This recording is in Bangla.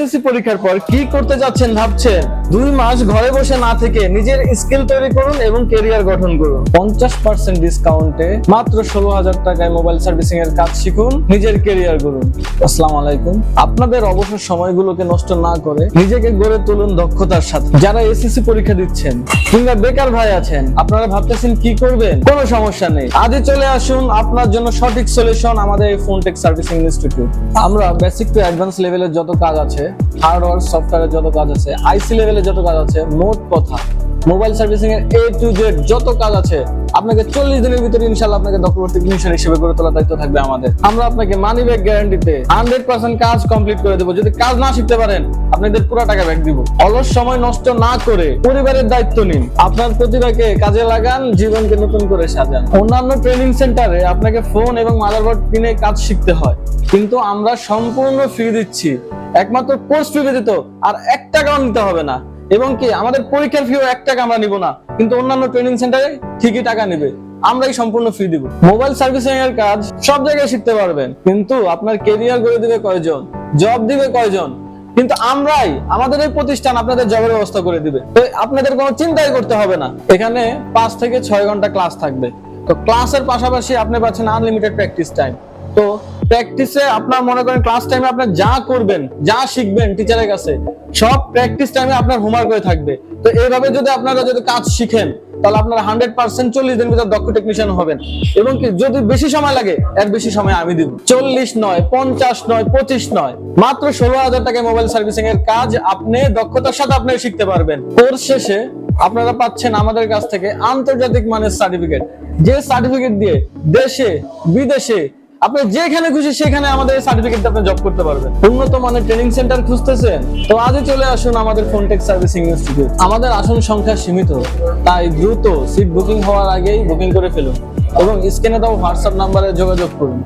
এসএসসি পরীক্ষার পর কি করতে যাচ্ছেন ভাবছেন? 2 মাস ঘরে বসে না থেকে নিজের স্কিল তৈরি করুন এবং ক্যারিয়ার গঠন করুন। 50% ডিসকাউন্টে মাত্র 16,000 টাকায় মোবাইল সার্ভিসিং এর কাজ শিখুন, নিজের ক্যারিয়ার গড়ুন। আসসালামু আলাইকুম। আপনাদের অবসর সময়গুলোকে নষ্ট না করে নিজেকে গড়ে তুলুন দক্ষতার সাথে। যারা এসএসসি পরীক্ষা দিচ্ছেন কিংবা বেকার ভাই আছেন, আপনারা ভাবতেছেন কি করবেন, কোনো সমস্যা নেই। আজই চলে আসুন, আপনার জন্য সঠিক সলিউশন আমাদের এই ফোনটেক সার্ভিসিং ইনস্টিটিউট। আমরা বেসিক টু অ্যাডভান্স লেভেলের যত কাজ আছে, হার্ডওয়্যার সফটওয়্যারের যত কাজ আছে, আইসি লেভেলের যত কাজ আছে, মোট কথা মোবাইল সার্ভিসিং এর A to Z যত কাজ আছে, আপনাকে 40 দিনের ভিতরে ইনশাআল্লাহ আপনাকে দক্ষ টেকনিশিয়ান হিসেবে গড়ে তোলার দায়িত্ব থাকবে আমাদের। আমরা আপনাকে মানি ব্যাক গ্যারান্টিতে 100% কাজ কমপ্লিট করে দেব। যদি কাজ না শিখতে পারেন, আপনাদের পুরো টাকা ব্যাক দিব। অলস সময় নষ্ট না করে পরিবারের দায়িত্ব নিন, আপনার প্রতিভাকে কাজে লাগান, জীবনকে নতুন করে সাজান। অন্যান্য ট্রেনিং সেন্টারে আপনাকে ফোন এবং মাদারবোর্ড কিনে কাজ শিখতে হয়, কিন্তু আমরা সম্পূর্ণ ফ্রি দিচ্ছি। একমাত্র কোর্স ফি ব্যতীত আর 1 টাকাও নিতে হবে না, এবং কি আমাদের পরীক্ষার ফিও 1 টাকা আমরা নিব না, কিন্তু অন্যান্য ট্রেনিং সেন্টারে ঠিকই টাকা নেবে, আমরাই সম্পূর্ণ ফ্রি দিব। মোবাইল সার্ভিসিং এর কাজ সব জায়গায় শিখতে পারবেন, কিন্তু আপনার ক্যারিয়ার গড়ে দিবে কয়জন, জব দিবে কয়জন? কিন্তু আমরাই, আমাদের এই প্রতিষ্ঠান আপনাদের জবের ব্যবস্থা করে দিবে। তো আপনাদের কোনো চিন্তাই করতে হবে না। এখানে 5 থেকে 6 ঘন্টা ক্লাস থাকবে। তো ক্লাসের পাশাপাশি আপনি পাচ্ছেন আনলিমিটেড প্র্যাকটিস টাইম। তো প্র্যাকটিসে আপনার মনে করেন ক্লাস টাইমে আপনি যা করবেন, যা শিখবেন টিচারের কাছে, সব প্র্যাকটিস টাইমে আপনার হোমওয়ার্ক হয়ে থাকবে। তো এইভাবে যদি আপনারা যদি কাজ শিখেন, তাহলে আপনারা 100% 40 দিনের ভিতর দক্ষ টেকনিশিয়ান হবেন। এবং কি যদি বেশি সময় লাগে, এর বেশি সময় আমি দিব। 40 নয়, 50 নয়, 25 নয়, মাত্র 16,000 টাকায় মোবাইল সার্ভিসিং এর কাজ আপনি দক্ষতার সাথে আপনি শিখতে পারবেন। কোর্স শেষে আপনারা পাচ্ছেন আমাদের কাছ থেকে আন্তর্জাতিক মানের সার্টিফিকেট, যে সার্টিফিকেট দিয়ে দেশে বিদেশে আপনি যেখানে খুশি সেখানে আমাদের সার্টিফিকেট আপনি জব করতে পারবেন। উন্নত মানের ট্রেনিং সেন্টার খুঁজতেছেন? তো আজই চলে আসুন আমাদের ফোনটেক সার্ভিসিং ইনস্টিটিউট। আমাদের আসন সংখ্যা সীমিত, তাই দ্রুত সিট বুকিং হওয়ার আগেই বুকিং করে ফেলুন এবং স্ক্রিনে দেওয়া হোয়াটসঅ্যাপ নাম্বারে যোগাযোগ করুন।